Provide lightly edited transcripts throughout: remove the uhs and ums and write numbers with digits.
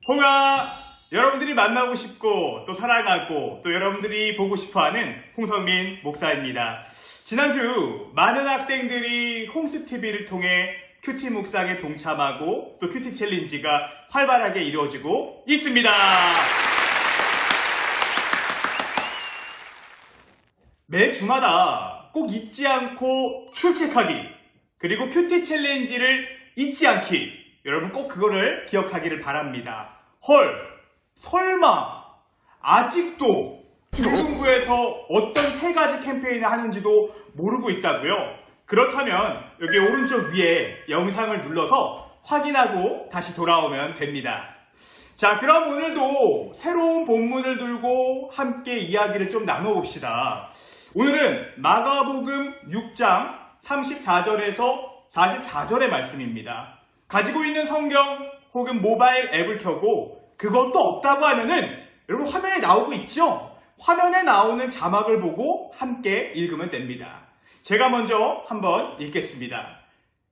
홍아, 여러분들이 만나고 싶고 또 사랑하고 또 여러분들이 보고 싶어하는 홍성민 목사입니다. 지난주 많은 학생들이 홍스TV를 통해 큐티 묵상에 동참하고 또 큐티 챌린지가 활발하게 이루어지고 있습니다. 매 주마다 꼭 잊지 않고 출첵하기, 그리고 큐티 챌린지를 잊지 않기, 여러분 꼭 그거를 기억하기를 바랍니다. 헐, 설마 아직도 중등부에서 어떤 3가지 캠페인을 하는지도 모르고 있다고요? 그렇다면 여기 오른쪽 위에 영상을 눌러서 확인하고 다시 돌아오면 됩니다. 자, 그럼 오늘도 새로운 본문을 들고 함께 이야기를 좀 나눠봅시다. 오늘은 마가복음 6장 34절에서 44절의 말씀입니다. 가지고 있는 성경 혹은 모바일 앱을 켜고 그것도 없다고 하면은 여러분 화면에 나오고 있죠? 화면에 나오는 자막을 보고 함께 읽으면 됩니다. 제가 먼저 한번 읽겠습니다.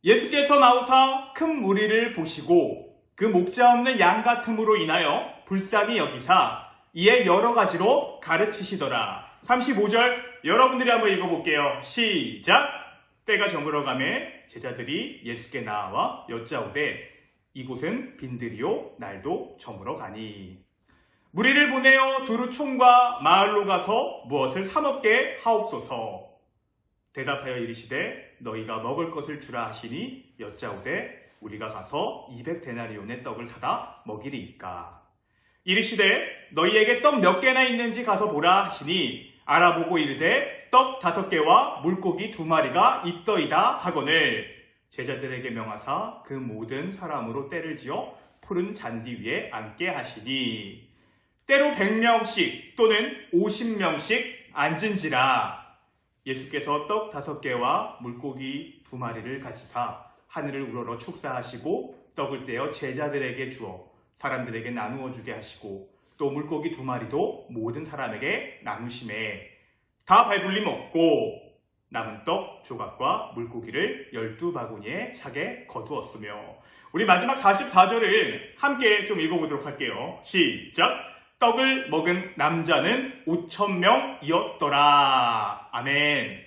예수께서 나오사 큰 무리를 보시고 그 목자 없는 양 같음으로 인하여 불쌍히 여기사 이에 여러 가지로 가르치시더라. 35절 여러분들이 한번 읽어볼게요. 시작! 때가 저물어가매 제자들이 예수께 나와 여짜오되 이곳은 빈들이요 날도 저물어가니 무리를 보내어 두루 촌과 마을로 가서 무엇을 사먹게 하옵소서. 대답하여 이르시되 너희가 먹을 것을 주라 하시니 여짜오되 우리가 가서 200데나리온의 떡을 사다 먹이리이까. 이르시되 너희에게 떡 몇 개나 있는지 가서 보라 하시니 알아보고 이르되 떡 5개와 물고기 2마리가 있더이다 하거늘 제자들에게 명하사 그 모든 사람으로 때를 지어 푸른 잔디 위에 앉게 하시니 때로 100명씩 또는 50명씩 앉은지라. 예수께서 떡 5개와 물고기 2마리를 가지사 하늘을 우러러 축사하시고 떡을 떼어 제자들에게 주어 사람들에게 나누어 주게 하시고 또 물고기 2마리도 모든 사람에게 나누심에 다 배불리 먹고 남은 떡 조각과 물고기를 12바구니에 차게 거두었으며. 우리 마지막 44절을 함께 좀 읽어보도록 할게요. 시작! 떡을 먹은 남자는 5,000명이었더라. 아멘.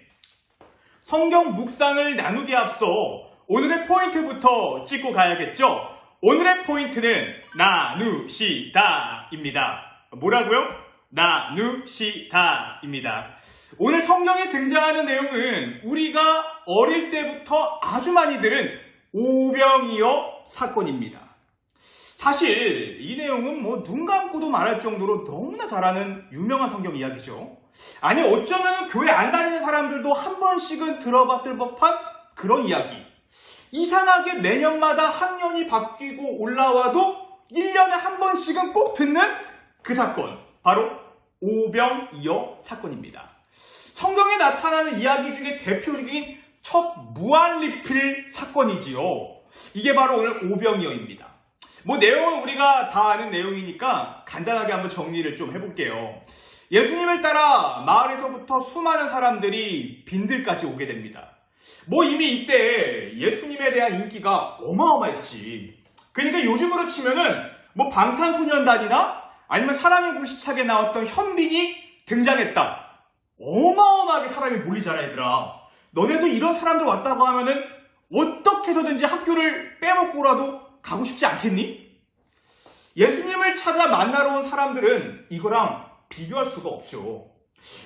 성경 묵상을 나누기에 앞서 오늘의 포인트부터 찍고 가야겠죠? 오늘의 포인트는 나누시다입니다. 뭐라고요? 나누시다입니다. 오늘 성경에 등장하는 내용은 우리가 어릴 때부터 아주 많이 들은 오병이어 사건입니다. 사실 이 내용은 눈 감고도 말할 정도로 너무나 잘 아는 유명한 성경 이야기죠. 아니 어쩌면 교회 안 다니는 사람들도 한 번씩은 들어봤을 법한 그런 이야기. 이상하게 매년마다 학년이 바뀌고 올라와도 1년에 한 번씩은 꼭 듣는 그 사건, 바로 오병이어 사건입니다. 성경에 나타나는 이야기 중에 대표적인 첫 무한리필 사건이지요. 이게 바로 오늘 오병이어입니다. 내용은 우리가 다 아는 내용이니까 간단하게 한번 정리를 좀 해볼게요. 예수님을 따라 마을에서부터 수많은 사람들이 빈들까지 오게 됩니다. 이미 이때 예수님에 대한 인기가 어마어마했지. 그러니까 요즘으로 치면은 방탄소년단이나 아니면 사랑의 불시착에 나왔던 현빈이 등장했다. 어마어마하게 사람이 몰리잖아, 얘들아. 너네도 이런 사람들 왔다고 하면은 어떻게 해서든지 학교를 빼먹고라도 가고 싶지 않겠니? 예수님을 찾아 만나러 온 사람들은 이거랑 비교할 수가 없죠.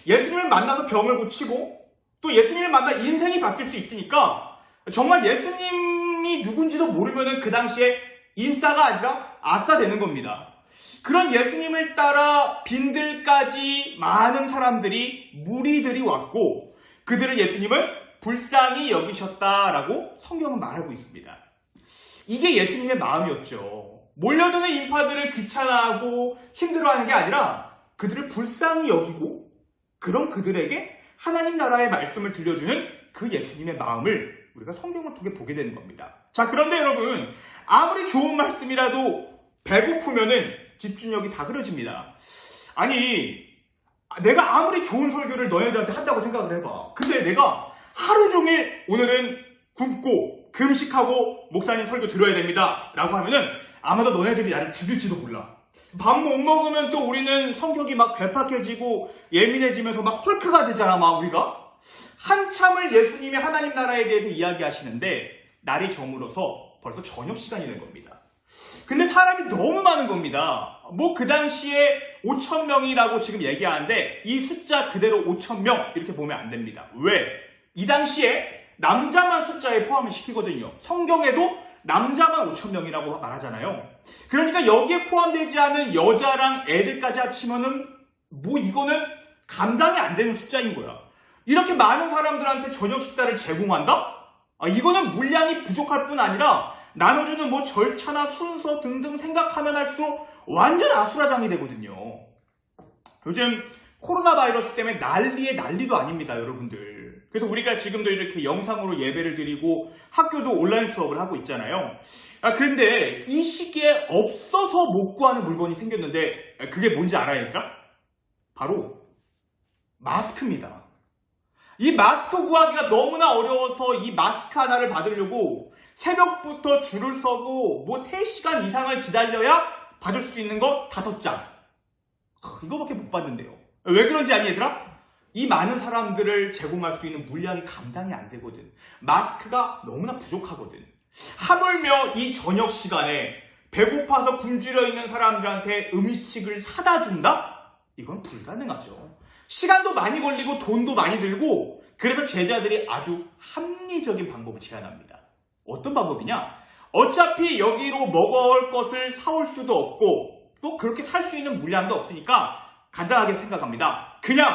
예수님을 만나서 병을 고치고 또 예수님을 만나 인생이 바뀔 수 있으니까 정말 예수님이 누군지도 모르면은 그 당시에 인싸가 아니라 아싸 되는 겁니다. 그런 예수님을 따라 빈들까지 많은 사람들이 무리들이 왔고 그들을 예수님은 불쌍히 여기셨다라고 성경은 말하고 있습니다. 이게 예수님의 마음이었죠. 몰려드는 인파들을 귀찮아하고 힘들어하는 게 아니라 그들을 불쌍히 여기고 그런 그들에게 하나님 나라의 말씀을 들려주는 그 예수님의 마음을 우리가 성경을 통해 보게 되는 겁니다. 자, 그런데 여러분, 아무리 좋은 말씀이라도 배고프면은 집중력이 다 흐려집니다. 아니, 내가 아무리 좋은 설교를 너희들한테 한다고 생각을 해봐. 근데 내가 하루 종일 오늘은 굶고 금식하고 목사님 설교 들어야 됩니다 라고 하면은 아마도 너네들이 나를 죽일지도 몰라. 밥 못 먹으면 또 우리는 성격이 막 괴팍해지고 예민해지면서 막 헐크가 되잖아. 막 우리가 한참을 예수님이 하나님 나라에 대해서 이야기하시는데 날이 저물어서 벌써 저녁 시간이 된 겁니다. 근데 사람이 너무 많은 겁니다. 뭐 그 당시에 5,000명이라고 지금 얘기하는데 이 숫자 그대로 5,000명 이렇게 보면 안 됩니다. 왜? 이 당시에 남자만 숫자에 포함을 시키거든요. 성경에도 남자만 5,000명이라고 말하잖아요. 그러니까 여기에 포함되지 않은 여자랑 애들까지 합치면은 뭐 이거는 감당이 안 되는 숫자인 거야. 이렇게 많은 사람들한테 저녁 식사를 제공한다? 이거는 물량이 부족할 뿐 아니라 나눠주는 뭐 절차나 순서 등등 생각하면 할수록 완전 아수라장이 되거든요. 요즘 코로나 바이러스 때문에 난리도 아닙니다, 여러분들. 그래서 우리가 지금도 이렇게 영상으로 예배를 드리고 학교도 온라인 수업을 하고 있잖아요. 그런데 이 시기에 없어서 못 구하는 물건이 생겼는데 그게 뭔지 알아야 되나? 바로 마스크입니다. 이 마스크 구하기가 너무나 어려워서 이 마스크 하나를 받으려고 새벽부터 줄을 서고 뭐 3시간 이상을 기다려야 받을 수 있는 거 5장. 이거밖에 못 받는데요. 왜 그런지 아니 얘들아? 이 많은 사람들을 제공할 수 있는 물량이 감당이 안 되거든. 마스크가 너무나 부족하거든. 하물며 이 저녁 시간에 배고파서 굶주려 있는 사람들한테 음식을 사다 준다? 이건 불가능하죠. 시간도 많이 걸리고 돈도 많이 들고 그래서 제자들이 아주 합리적인 방법을 제안합니다. 어떤 방법이냐? 어차피 여기로 먹을 것을 사올 수도 없고 또 그렇게 살 수 있는 물량도 없으니까 간단하게 생각합니다. 그냥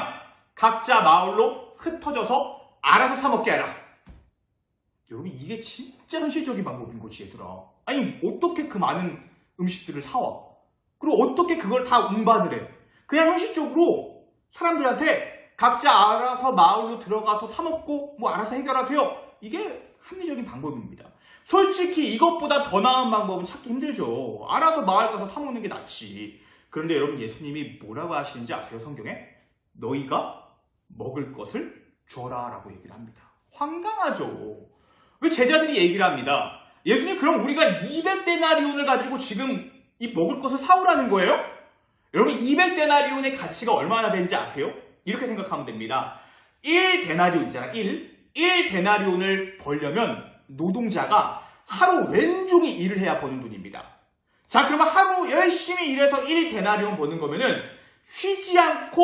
각자 마을로 흩어져서 알아서 사 먹게 하라. 여러분 이게 진짜 현실적인 방법인 거지 얘들아. 아니 어떻게 그 많은 음식들을 사와? 그리고 어떻게 그걸 다 운반을 해? 그냥 현실적으로 사람들한테 각자 알아서 마을로 들어가서 사 먹고 뭐 알아서 해결하세요. 이게 합리적인 방법입니다. 솔직히 이것보다 더 나은 방법은 찾기 힘들죠. 알아서 마을 가서 사 먹는 게 낫지. 그런데 여러분 예수님이 뭐라고 하시는지 아세요? 성경에? 너희가 먹을 것을 줘라 라고 얘기를 합니다. 황당하죠. 왜 제자들이 얘기를 합니다. 예수님 그럼 우리가 200데나리온을 가지고 지금 이 먹을 것을 사오라는 거예요? 여러분 200데나리온의 가치가 얼마나 되는지 아세요? 이렇게 생각하면 됩니다. 1데나리온 있잖아. 1데나리온을 벌려면 노동자가 하루 왼종일 일을 해야 버는 돈입니다. 자 그러면 하루 열심히 일해서 1데나리온 버는 거면은 쉬지 않고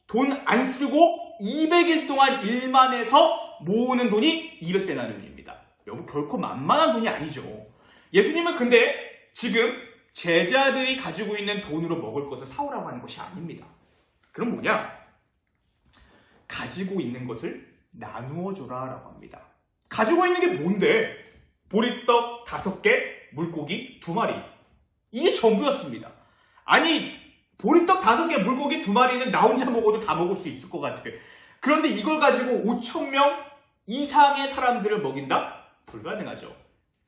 돈 안 쓰고 200일 동안 일만 해서 모으는 돈이 200데나리온입니다. 여러분 결코 만만한 돈이 아니죠. 예수님은 근데 지금 제자들이 가지고 있는 돈으로 먹을 것을 사오라고 하는 것이 아닙니다. 그럼 뭐냐? 가지고 있는 것을 나누어 줘라 라고 합니다. 가지고 있는 게 뭔데? 보리떡 5개, 물고기 2마리. 이게 전부였습니다. 아니 보리떡 5개, 물고기 2마리는 나 혼자 먹어도 다 먹을 수 있을 것 같아. 그런데 이걸 가지고 5,000명 이상의 사람들을 먹인다? 불가능하죠.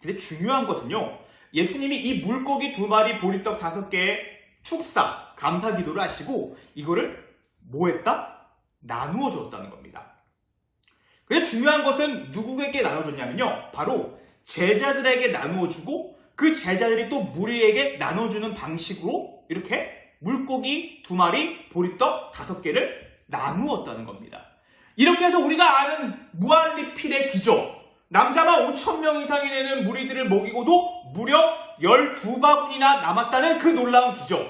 근데 중요한 것은요. 예수님이 이 물고기 2마리, 보리떡 5개의 축사, 감사 기도를 하시고 이거를 뭐 했다? 나누어 줬다는 겁니다. 근데 중요한 것은 누구에게 나눠줬냐면요. 바로 제자들에게 나누어주고 그 제자들이 또 무리에게 나눠주는 방식으로 이렇게 물고기 2마리, 보리떡 5개를 나누었다는 겁니다. 이렇게 해서 우리가 아는 무한리필의 기적, 남자만 5,000명 이상이 되는 무리들을 먹이고도 무려 12바구니나 남았다는 그 놀라운 기적.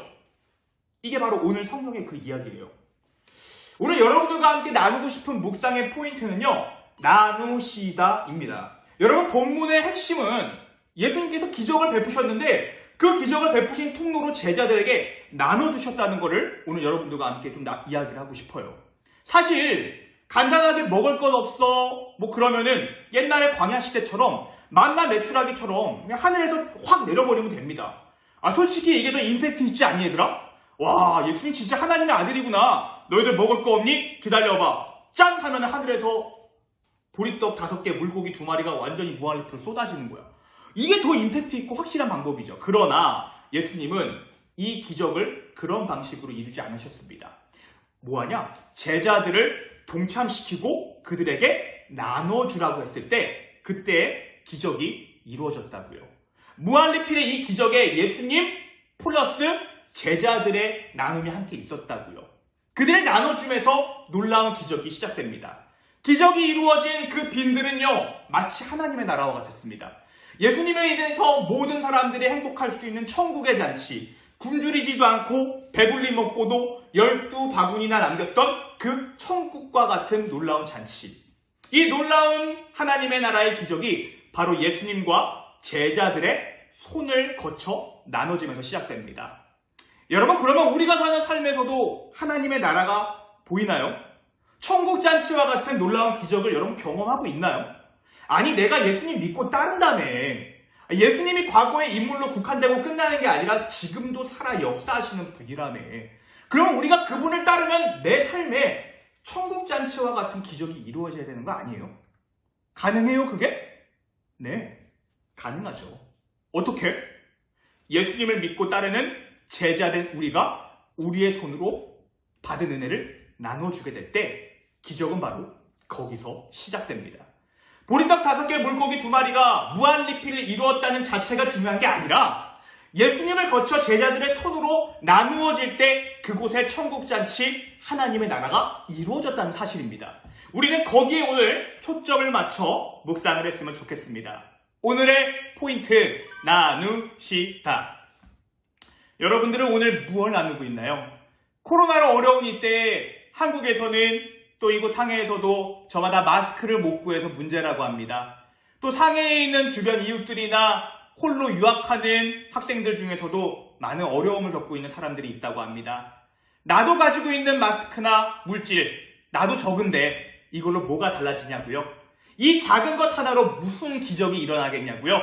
이게 바로 오늘 성경의 그 이야기예요. 오늘 여러분들과 함께 나누고 싶은 묵상의 포인트는요. 나누시다입니다. 여러분 본문의 핵심은 예수님께서 기적을 베푸셨는데 그 기적을 베푸신 통로로 제자들에게 나눠주셨다는 것을 오늘 여러분들과 함께 좀 이야기를 하고 싶어요. 사실 간단하게 먹을 것 없어 뭐 그러면은 옛날에 광야 시대처럼 만나 매출하기처럼 그냥 하늘에서 확 내려버리면 됩니다. 솔직히 이게 더 임팩트 있지 않니 얘들아? 와 예수님 진짜 하나님의 아들이구나. 너희들 먹을 거 없니? 기다려봐. 짠 하면 하늘에서 보리떡 5개, 물고기 2마리가 완전히 무한리필로 쏟아지는 거야. 이게 더 임팩트 있고 확실한 방법이죠. 그러나 예수님은 이 기적을 그런 방식으로 이루지 않으셨습니다. 뭐하냐? 제자들을 동참시키고 그들에게 나눠주라고 했을 때 그때의 기적이 이루어졌다고요. 무한리필의 이 기적에 예수님 플러스 제자들의 나눔이 함께 있었다고요. 그들의 나눠줌에서 놀라운 기적이 시작됩니다. 기적이 이루어진 그 빈들은요, 마치 하나님의 나라와 같았습니다. 예수님에 인해서 모든 사람들이 행복할 수 있는 천국의 잔치, 굶주리지도 않고 배불리 먹고도 12바구니나 남겼던 그 천국과 같은 놀라운 잔치. 이 놀라운 하나님의 나라의 기적이 바로 예수님과 제자들의 손을 거쳐 나눠지면서 시작됩니다. 여러분, 그러면 우리가 사는 삶에서도 하나님의 나라가 보이나요? 천국 잔치와 같은 놀라운 기적을 여러분 경험하고 있나요? 아니, 내가 예수님 믿고 따른다며. 예수님이 과거의 인물로 국한되고 끝나는 게 아니라 지금도 살아 역사하시는 분이라며. 그럼 우리가 그분을 따르면 내 삶에 천국 잔치와 같은 기적이 이루어져야 되는 거 아니에요? 가능해요, 그게? 네, 가능하죠. 어떻게? 예수님을 믿고 따르는 제자된 우리가 우리의 손으로 받은 은혜를 나눠주게 될 때 기적은 바로 거기서 시작됩니다. 보리떡 5개, 물고기 2마리가 무한리필을 이루었다는 자체가 중요한 게 아니라 예수님을 거쳐 제자들의 손으로 나누어질 때 그곳의 천국잔치 하나님의 나라가 이루어졌다는 사실입니다. 우리는 거기에 오늘 초점을 맞춰 묵상을 했으면 좋겠습니다. 오늘의 포인트, 나누시다. 여러분들은 오늘 무엇을 나누고 있나요? 코로나로 어려운 이때 한국에서는 또 이곳 상해에서도 저마다 마스크를 못 구해서 문제라고 합니다. 또 상해에 있는 주변 이웃들이나 홀로 유학하는 학생들 중에서도 많은 어려움을 겪고 있는 사람들이 있다고 합니다. 나도 가지고 있는 마스크나 물질, 나도 적은데 이걸로 뭐가 달라지냐고요? 이 작은 것 하나로 무슨 기적이 일어나겠냐고요?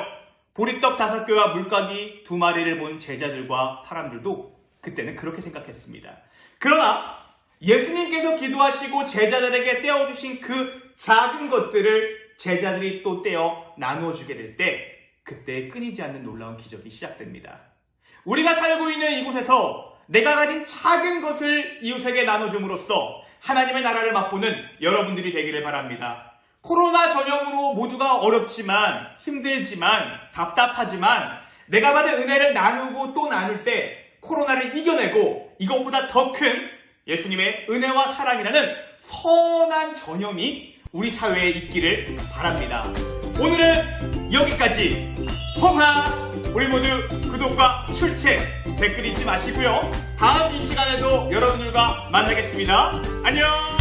보리떡 5개와 물고기 2마리를 본 제자들과 사람들도 그때는 그렇게 생각했습니다. 그러나 예수님께서 기도하시고 제자들에게 떼어주신 그 작은 것들을 제자들이 또 떼어 나누어주게 될 때 그때 끊이지 않는 놀라운 기적이 시작됩니다. 우리가 살고 있는 이곳에서 내가 가진 작은 것을 이웃에게 나눠줌으로써 하나님의 나라를 맛보는 여러분들이 되기를 바랍니다. 코로나 전염으로 모두가 어렵지만 힘들지만 답답하지만 내가 받은 은혜를 나누고 또 나눌 때 코로나를 이겨내고 이것보다 더 큰 예수님의 은혜와 사랑이라는 선한 전염이 우리 사회에 있기를 바랍니다. 오늘은 여기까지. 홍하, 우리 모두 구독과 출첵, 댓글 잊지 마시고요. 다음 이 시간에도 여러분들과 만나겠습니다. 안녕.